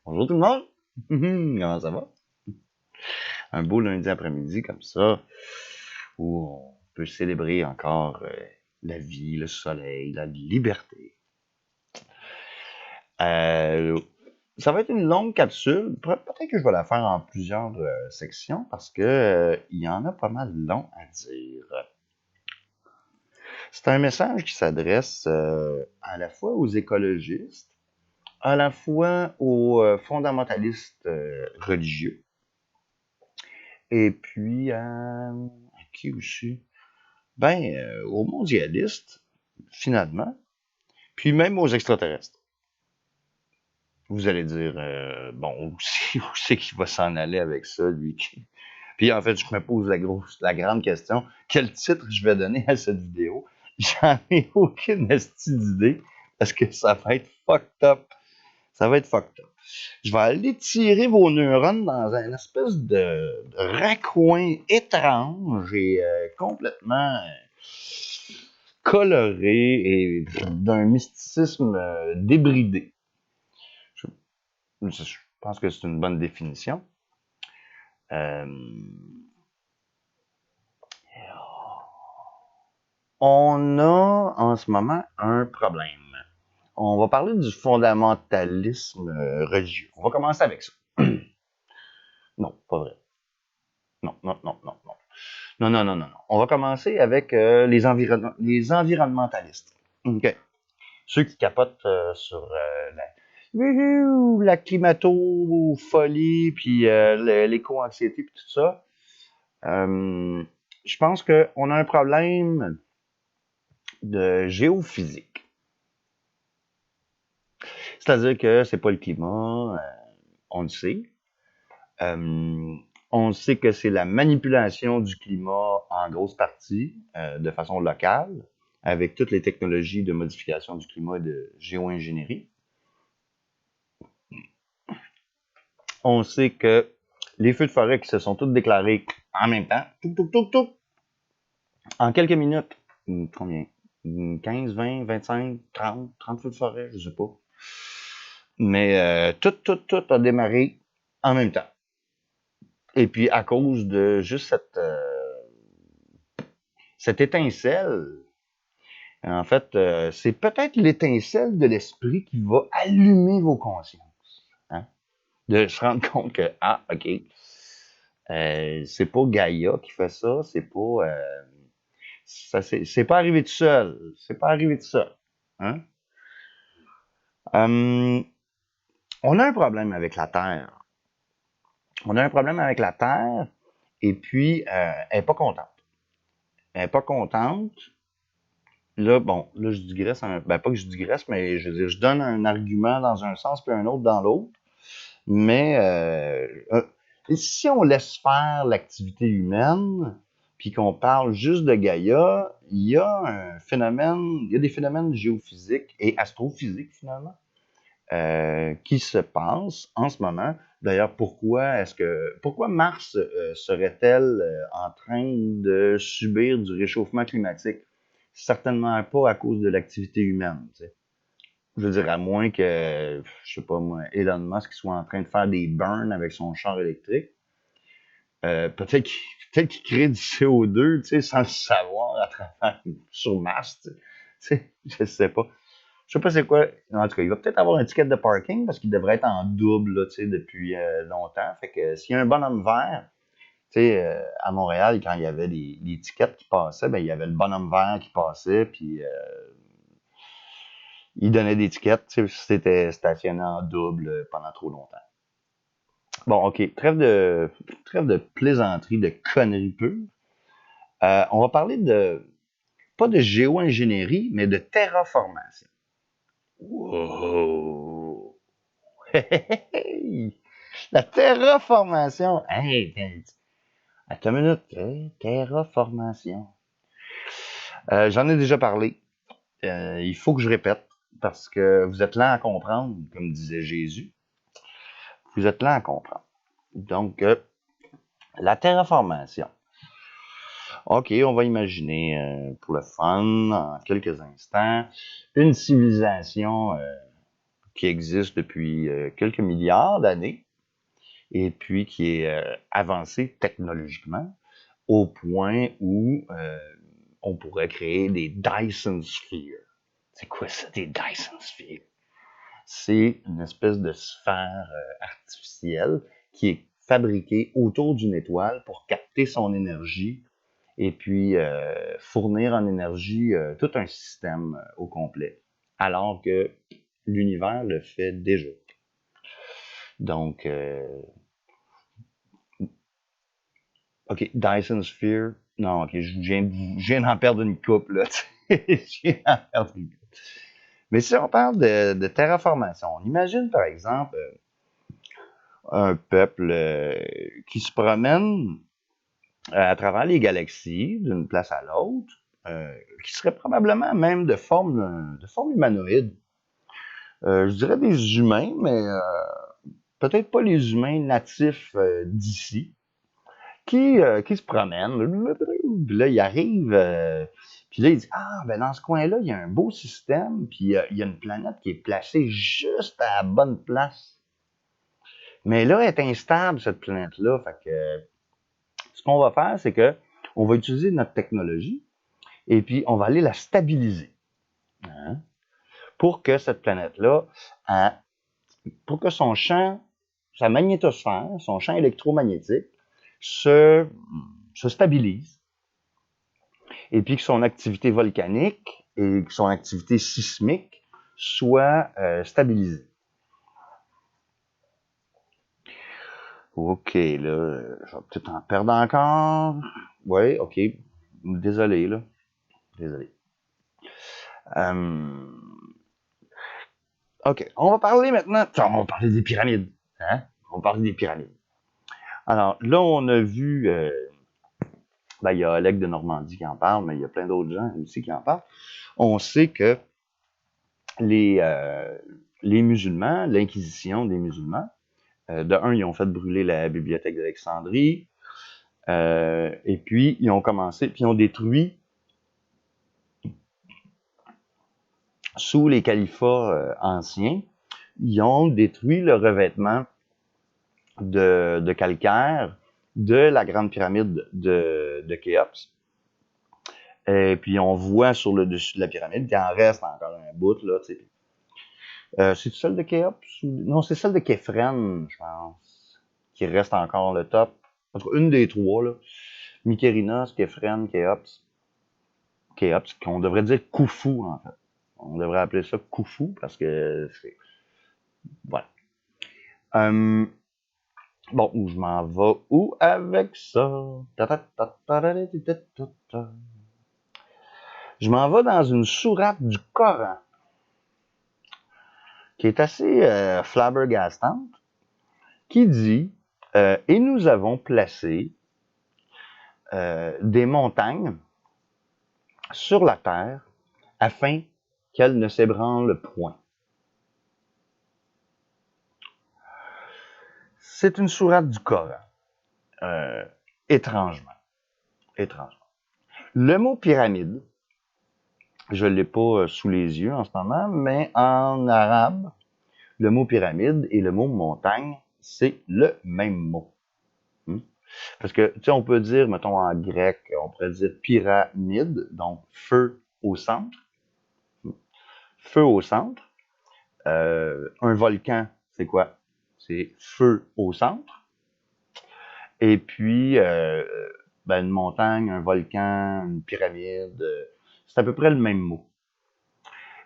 Bonjour tout le monde! Comment ça va? Un beau lundi après-midi comme ça, où on peut célébrer encore la vie, le soleil, la liberté. Ça va être une longue capsule. Peut-être que je vais la faire en plusieurs sections parce que il y en a pas mal long à dire. C'est un message qui s'adresse à la fois aux écologistes, à la fois aux fondamentalistes religieux, et puis à qui aussi? Ben, aux mondialistes, finalement, puis même aux extraterrestres. Vous allez dire, bon, où c'est qu'il va s'en aller avec ça, lui? Puis en fait, je me pose la grande question, quel titre je vais donner à cette vidéo? J'en ai aucune d'idée, parce que ça va être fucked up. Ça va être fucked up. Je vais aller tirer vos neurones dans un espèce de raccoin étrange et complètement coloré et d'un mysticisme débridé. Je pense que c'est une bonne définition. On a en ce moment un problème. On va parler du fondamentalisme religieux. On va commencer avec ça. Non, pas vrai. Non, non, non, non, non. Non, non, non, non, non. On va commencer avec les environnementalistes. OK. Ceux qui capotent sur la climato-folie, puis l'éco-anxiété, puis tout ça. Je pense qu'on a un problème de géophysique. C'est-à-dire que c'est pas le climat, on le sait. On sait que c'est la manipulation du climat en grosse partie, de façon locale, avec toutes les technologies de modification du climat et de géo-ingénierie. On sait que les feux de forêt qui se sont tous déclarés en même temps, en quelques minutes, combien? 15, 20, 25, 30 feux de forêt, je sais pas. Mais tout a démarré en même temps. Et puis à cause de juste cette étincelle, en fait, c'est peut-être l'étincelle de l'esprit qui va allumer vos consciences. Hein? De se rendre compte que, ah, OK, c'est pas Gaïa qui fait ça, c'est pas arrivé tout seul. C'est pas arrivé tout seul. Hein? On a un problème avec la Terre. On a un problème avec la Terre, et puis elle n'est pas contente. Elle n'est pas contente. Là, bon, là, je digresse, ben pas que je digresse, mais je veux dire, je donne un argument dans un sens puis un autre dans l'autre. Mais si on laisse faire l'activité humaine, puis qu'on parle juste de Gaïa, il y a un phénomène, il y a des phénomènes géophysiques et astrophysiques finalement qui se passent en ce moment. D'ailleurs, pourquoi Mars serait-elle en train de subir du réchauffement climatique? Certainement pas à cause de l'activité humaine. Tu sais. Je veux dire, à moins que, je sais pas moi, Elon Musk soit en train de faire des burns avec son char électrique. Peut-être qu'il crée du CO2, tu sais, sans le savoir à travers sur Mars. Tu sais, je sais pas. Je sais pas c'est quoi. En tout cas, il va peut-être avoir un ticket de parking parce qu'il devrait être en double là, tu sais, depuis longtemps. Fait que s'il y a un bonhomme vert, tu sais, à Montréal, quand il y avait les tickets qui passaient, ben il y avait le bonhomme vert qui passait, puis il donnait des tickets, tu sais, c'était stationné en double pendant trop longtemps. Bon, ok, trêve de plaisanterie, de conneries pures. On va parler pas de géo-ingénierie, mais de terraformation. Wow! Hey! La terraformation! Hey, attends une minute. Hey, terraformation. J'en ai déjà parlé. Il faut que je répète, parce que vous êtes lent à comprendre, comme disait Jésus. Vous êtes lent à comprendre. Donc, la terraformation. OK, on va imaginer, pour le fun, en quelques instants, une civilisation qui existe depuis quelques milliards d'années et puis qui est avancé technologiquement au point où on pourrait créer des Dyson Sphere. C'est quoi ça, des Dyson Sphere? C'est une espèce de sphère artificielle qui est fabriquée autour d'une étoile pour capter son énergie et puis fournir en énergie tout un système au complet, alors que l'univers le fait déjà. Donc, OK, Dyson Sphere, non, OK, je viens d'en perdre une coupe, là, je viens d'en perdre une coupe. Mais si on parle de terraformation, on imagine par exemple un peuple qui se promène à travers les galaxies, d'une place à l'autre, qui serait probablement même de forme humanoïde. Je dirais des humains, mais peut-être pas les humains natifs d'ici, qui se promènent. Puis là, ils arrivent, puis là, ils disent, ah, ben dans ce coin-là, il y a un beau système, puis il y a une planète qui est placée juste à la bonne place. Mais là, elle est instable, cette planète-là. Fait que ce qu'on va faire, c'est que on va utiliser notre technologie et puis on va aller la stabiliser. Hein, pour que cette planète-là, pour que son champ, sa magnétosphère, son champ électromagnétique, se stabilise et puis que son activité volcanique et que son activité sismique soit stabilisée. OK, là, je vais peut-être en perdre encore. Oui, OK. Désolé, là. Désolé. OK, on va parler maintenant. On va parler des pyramides. Hein? On va parler des pyramides. Alors, là, on a vu. Il y a Oleg de Normandie qui en parle, mais il y a plein d'autres gens aussi qui en parlent. On sait que les musulmans, l'Inquisition des musulmans, de un, ils ont fait brûler la bibliothèque d'Alexandrie, et puis ils ont commencé, puis ils ont détruit, sous les califats anciens, ils ont détruit le revêtement de calcaire de la grande pyramide de Khéops. Et puis on voit sur le dessus de la pyramide qu'il en reste encore un bout, là, tu sais. C'est celle de Khéops? Non, c'est celle de Képhren, je pense, qui reste encore le top. En tout cas, une des trois, là. Mykérinos, Képhren, Khéops. Khéops, qu'on devrait dire Khufu, en fait. On devrait appeler ça Khufu, parce que c'est... Voilà. Bon, où je m'en vais où avec ça? Je m'en vais dans une sourate du Coran, qui est assez flabbergastante, qui dit et nous avons placé des montagnes sur la terre afin qu'elles ne s'ébranlent point. C'est une sourate du Coran, étrangement. Le mot pyramide, je ne l'ai pas sous les yeux en ce moment, mais en arabe, le mot pyramide et le mot montagne, c'est le même mot. Parce que, tu sais, on peut dire, mettons en grec, on pourrait dire pyramide, donc feu au centre. Feu au centre. Un volcan, c'est quoi? C'est feu au centre. Et puis, une montagne, un volcan, une pyramide, c'est à peu près le même mot.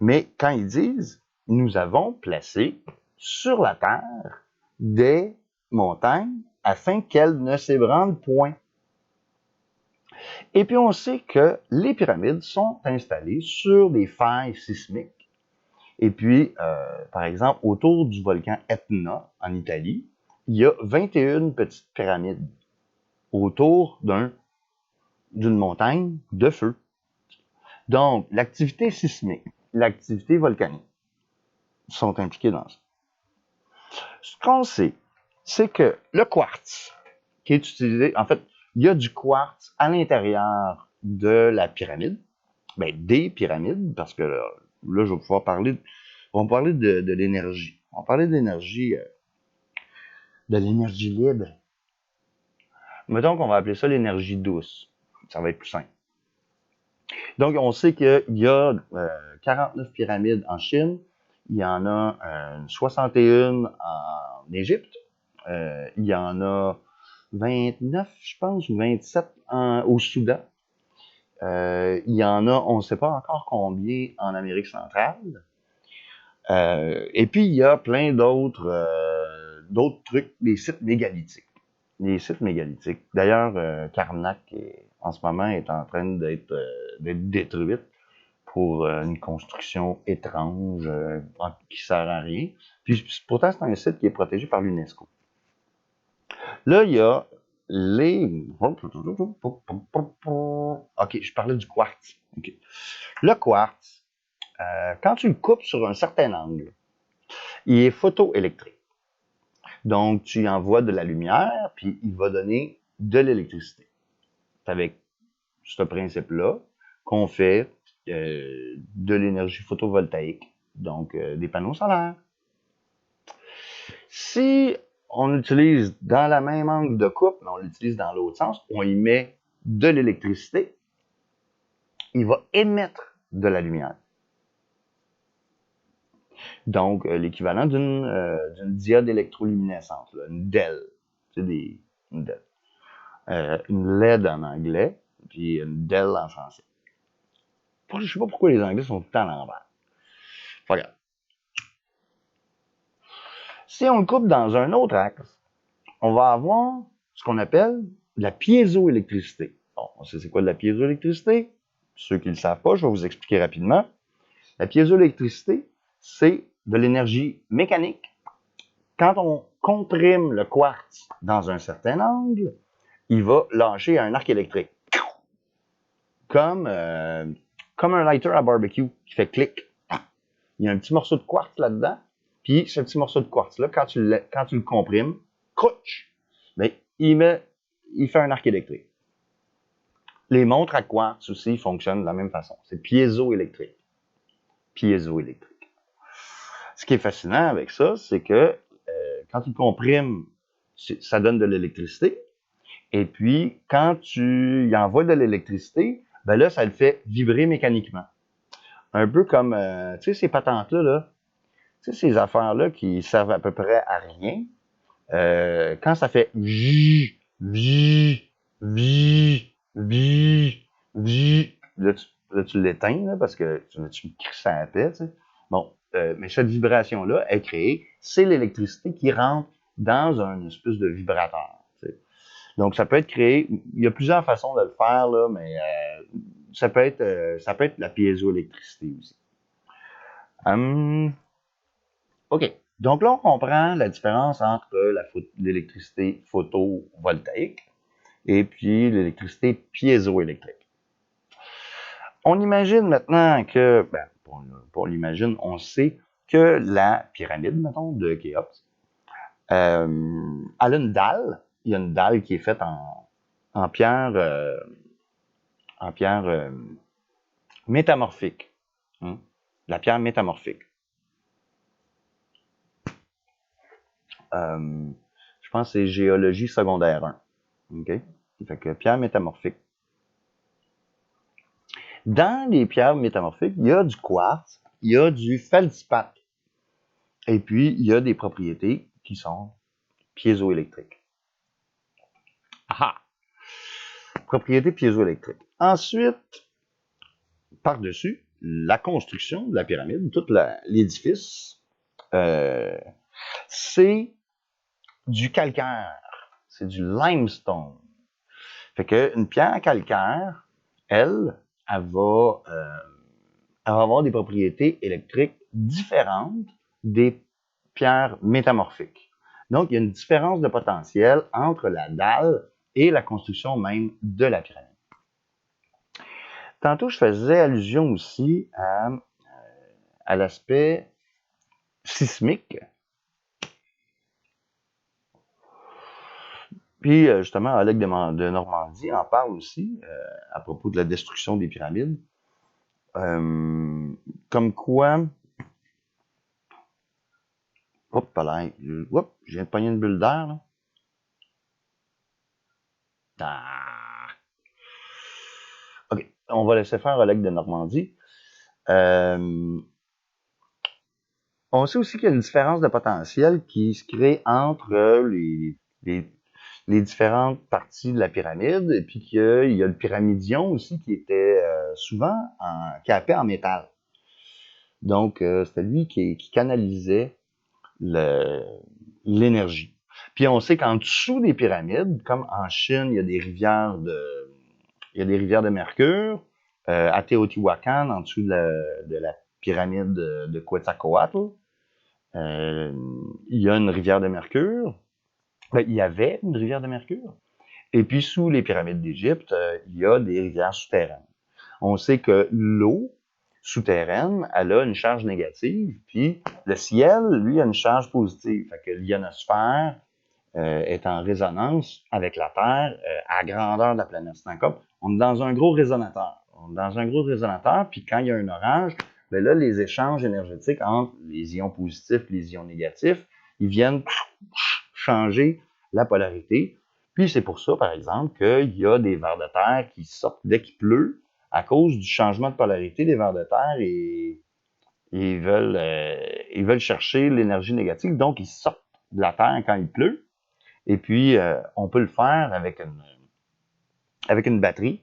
Mais quand ils disent, nous avons placé sur la terre des montagnes afin qu'elles ne s'ébranlent point. Et puis on sait que les pyramides sont installées sur des failles sismiques. Et puis, par exemple, autour du volcan Etna, en Italie, il y a 21 petites pyramides autour d'une montagne de feu. Donc, l'activité sismique, l'activité volcanique sont impliquées dans ça. Ce qu'on sait, c'est que le quartz qui est utilisé, en fait, il y a du quartz à l'intérieur de la pyramide, des pyramides, parce que là, je vais pouvoir parler, On va parler de l'énergie. On va parler de l'énergie libre. Mettons qu'on va appeler ça l'énergie douce. Ça va être plus simple. Donc, on sait qu'il y a 49 pyramides en Chine. Il y en a 61 en Égypte. Il y en a 29, je pense, ou 27 au Soudan. Il y en a, on ne sait pas encore combien en Amérique centrale. Et puis, il y a plein d'autres trucs, des sites mégalithiques. Les sites mégalithiques. D'ailleurs, Karnak, en ce moment, est en train d'être détruite pour une construction étrange qui sert à rien. Puis, pourtant, c'est un site qui est protégé par l'UNESCO. Là, il y a les... OK, je parlais du quartz. Okay. Le quartz, quand tu le coupes sur un certain angle, il est photoélectrique. Donc, tu y envoies de la lumière, puis il va donner de l'électricité. C'est avec ce principe-là qu'on fait de l'énergie photovoltaïque, donc des panneaux solaires. Si on l'utilise dans la même angle de coupe, mais on l'utilise dans l'autre sens, on y met de l'électricité, il va émettre de la lumière. Donc, l'équivalent d'une diode électroluminescente, là, une DEL. C'est une DEL. Une LED en anglais, puis une DEL en français. Je ne sais pas pourquoi les Anglais sont tout le temps à l'envers. Regarde. Si on le coupe dans un autre axe, on va avoir ce qu'on appelle la piézoélectricité. Bon, on sait c'est quoi de la piézoélectricité? Ceux qui ne le savent pas, je vais vous expliquer rapidement. La piézoélectricité, c'est de l'énergie mécanique. Quand on comprime le quartz dans un certain angle, il va lâcher un arc électrique. Comme un lighter à barbecue qui fait clic. Il y a un petit morceau de quartz là-dedans. Puis ce petit morceau de quartz-là, quand tu le comprimes, crouch, mais il fait un arc électrique. Les montres à quartz aussi fonctionnent de la même façon. C'est piézoélectrique. Piézoélectrique. Ce qui est fascinant avec ça, c'est que quand tu comprimes, ça donne de l'électricité. Et puis, quand tu y envoies de l'électricité, ben là, ça le fait vibrer mécaniquement. Un peu comme, tu sais, ces patentes-là, là, tu sais, ces affaires-là qui servent à peu près à rien, quand ça fait vi, là, tu l'éteins, là, parce que tu me cries ça à la paix, tu sais. Bon, mais cette vibration-là est créée, c'est l'électricité qui rentre dans un espèce de vibrateur, tu sais. Donc, ça peut être créé, il y a plusieurs façons de le faire, là, mais ça peut être la piézoélectricité aussi. OK. Donc là, on comprend la différence entre l'électricité photovoltaïque et puis l'électricité piézoélectrique. On imagine maintenant que, on l'imagine, on sait que la pyramide, mettons, de Khéops, elle a une dalle. Il y a une dalle qui est faite en pierre, métamorphique. Hein? La pierre métamorphique. Je pense que c'est géologie secondaire 1. OK? Fait que pierre métamorphique. Dans les pierres métamorphiques, il y a du quartz, il y a du feldspathe. Et puis, il y a des propriétés qui sont piézoélectriques. Aha! Propriétés piézoélectriques. Ensuite, par-dessus, la construction de la pyramide, tout l'édifice, c'est du calcaire. C'est du limestone. Fait qu'une pierre calcaire, elle va avoir des propriétés électriques différentes des pierres métamorphiques. Donc, il y a une différence de potentiel entre la dalle et la construction même de la pyramide. Tantôt, je faisais allusion aussi à l'aspect sismique. Puis, justement, Alec de Normandie en parle aussi à propos de la destruction des pyramides. Comme quoi, Hop, là, hop, je viens de pogner une bulle d'air, là. Ah. OK, on va laisser faire Oleg de Normandie. Euh, on sait aussi qu'il y a une différence de potentiel qui se crée entre les, les différentes parties de la pyramide, et puis qu'il y a le pyramidion aussi qui était souvent capé en métal. Donc, c'était lui qui canalisait l'énergie. Puis on sait qu'en dessous des pyramides, comme en Chine, il y a des rivières de mercure. À Teotihuacan, en dessous de la pyramide de Quetzalcoatl, il y a une rivière de mercure. Il y avait une rivière de mercure. Et puis, sous les pyramides d'Égypte, il y a des rivières souterraines. On sait que l'eau souterraine, elle a une charge négative, puis le ciel, lui, a une charge positive. Fait que l'ionosphère est en résonance avec la Terre à la grandeur de la planète. C'est comme, on est dans un gros résonateur. On est dans un gros résonateur, puis quand il y a un orage, ben là, les échanges énergétiques entre les ions positifs et les ions négatifs, ils viennent changer la polarité. Puis c'est pour ça, par exemple, qu'il y a des vers de terre qui sortent dès qu'il pleut à cause du changement de polarité des vers de terre et ils veulent chercher l'énergie négative, donc ils sortent de la terre quand il pleut. Et puis, on peut le faire avec une batterie.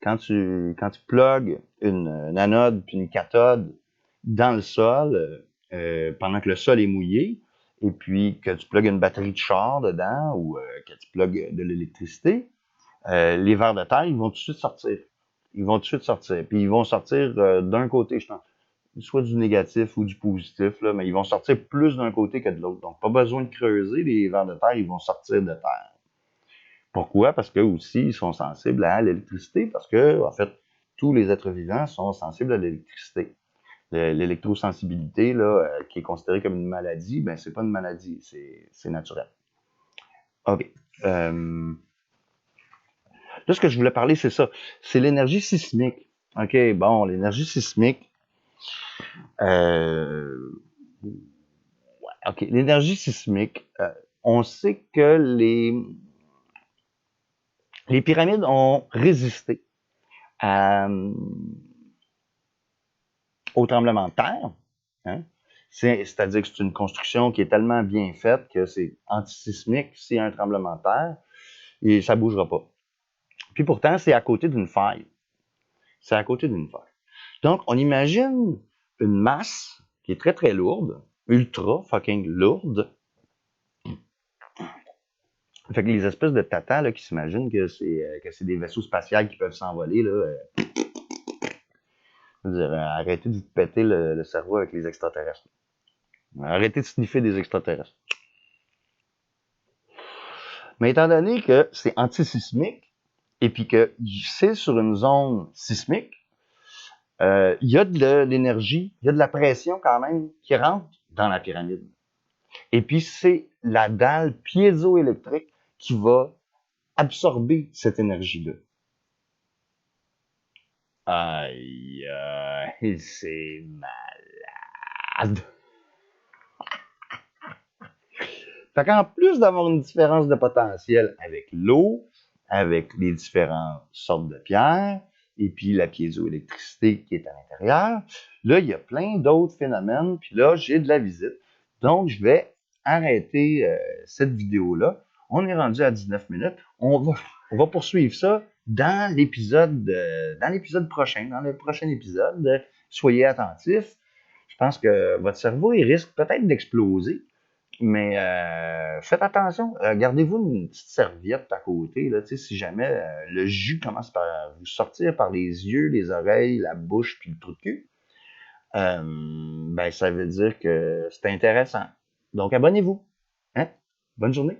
Quand tu plugues une anode puis une cathode dans le sol, pendant que le sol est mouillé, et puis que tu plugues une batterie de char dedans ou que tu plugues de l'électricité, les vers de terre, ils vont tout de suite sortir. Ils vont tout de suite sortir. Puis ils vont sortir d'un côté, je pense, soit du négatif ou du positif, là, mais ils vont sortir plus d'un côté que de l'autre. Donc, pas besoin de creuser les vers de terre, ils vont sortir de terre. Pourquoi? Parce qu'eux aussi, ils sont sensibles à l'électricité, parce que, en fait, tous les êtres vivants sont sensibles à l'électricité. L'électrosensibilité, là, qui est considérée comme une maladie, ben, c'est pas une maladie, c'est naturel. OK. Là, ce que je voulais parler, c'est ça. C'est l'énergie sismique. OK, bon, l'énergie sismique. OK, l'énergie sismique, on sait que les pyramides ont résisté au tremblement de terre. Hein? C'est-à-dire que c'est une construction qui est tellement bien faite que c'est antisismique s'il y a un tremblement de terre et ça ne bougera pas. Puis pourtant, c'est à côté d'une faille. C'est à côté d'une faille. Donc, on imagine une masse qui est très, très lourde, ultra fucking lourde. Fait que les espèces de tatas là, qui s'imaginent que c'est des vaisseaux spatials qui peuvent s'envoler, là, arrêtez de vous péter le cerveau avec les extraterrestres. Arrêtez de sniffer des extraterrestres. Mais étant donné que c'est antisismique, et puis que c'est sur une zone sismique, il y a de l'énergie, il y a de la pression quand même qui rentre dans la pyramide. Et puis c'est la dalle piézoélectrique qui va absorber cette énergie-là. Aïe, c'est malade. Fait qu'en plus d'avoir une différence de potentiel avec l'eau, avec les différentes sortes de pierres, et puis la piézoélectricité qui est à l'intérieur, là, il y a plein d'autres phénomènes, puis là, j'ai de la visite. Donc, je vais arrêter cette vidéo-là. On est rendu à 19 minutes. On va poursuivre ça dans l'épisode prochain, dans le prochain épisode. Soyez attentifs. Je pense que votre cerveau, il risque peut-être d'exploser. Mais faites attention, gardez-vous une petite serviette à côté, là, si jamais le jus commence par vous sortir par les yeux, les oreilles, la bouche, puis le trou de cul, ben ça veut dire que c'est intéressant. Donc abonnez-vous. Hein? Bonne journée.